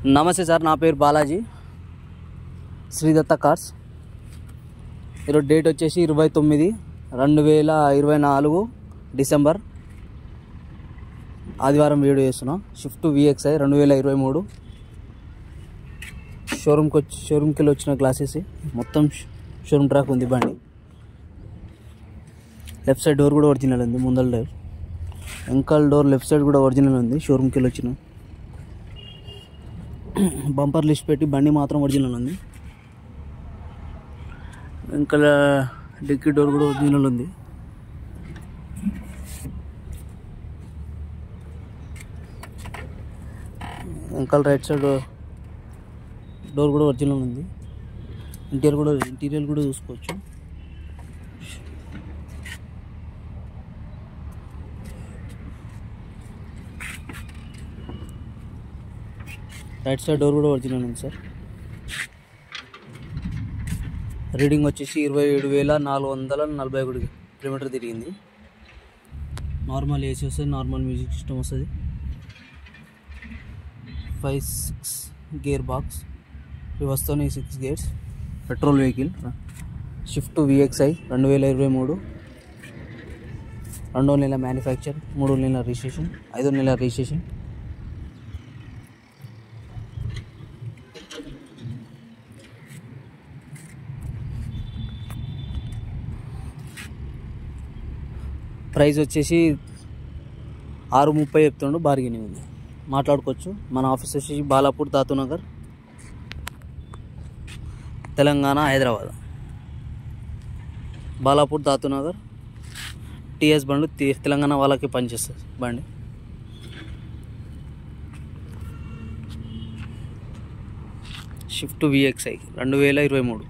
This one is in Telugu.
నమస్తే సార్, నా పేరు బాలాజీ, శ్రీదత్త కార్స్. ఈరోజు డేట్ వచ్చేసి 29/2024 డిసెంబర్ ఆదివారం వీడియో చేస్తున్నాం. షిఫ్ట్ VXi 2023 షోరూమ్కి వెళ్ళి వచ్చిన గ్లాసెస్. మొత్తం షోరూమ్ ట్రాక్ ఉంది బండి. లెఫ్ట్ సైడ్ డోర్ కూడా ఒరిజినల్ ఉంది, ముందల డోర్. వెంకల్ డోర్ లెఫ్ట్ సైడ్ కూడా ఒరిజినల్ ఉంది. షోరూమ్కి వెళ్ళి వచ్చిన బంపర్ లిస్ట్ పెట్టి బండి మాత్రం ఒరిజినల్ ఉంది. వెంకల డిక్కీ డోర్ కూడా ఒరిజినల్ ఉంది. వెంకల్ రైట్ సైడ్ డోర్ కూడా ఒరిజినల్ ఉంది. ఇంటీరియర్ కూడా చూసుకోవచ్చు. రైట్ సైడ్ డోర్ కూడా ఒరిజినల్ ఉంది సార్. రీడింగ్ వచ్చేసి 27,441 కిలోమీటర్ తిరిగింది. నార్మల్ ఏసీ వస్తుంది, నార్మల్ మ్యూజిక్ సిస్టమ్ వస్తుంది. 5-6 గేర్ బాక్స్, ఇవి వస్తున్నాయి 6 gears. Petrol vehicle. Shift VXi 2023, 2వ నెల మ్యానుఫ్యాక్చర్, 3వ నెల రిజిస్ట్రేషన్, 5వ నెల రిజిస్ట్రేషన్. ప్రైస్ వచ్చేసి 630 చెప్తుండు, బార్గెనింగ్ ఉంది, మాట్లాడుకోవచ్చు. మన ఆఫీస్ వచ్చేసి బాలాపూర్, తాతూనగర్, తెలంగాణ, హైదరాబాద్. బాలాపూర్, తాతూనగర్. TS బండ్లు తెలంగాణ వాళ్ళకి పనిచేస్తుంది బండి. Shift VXi 2023.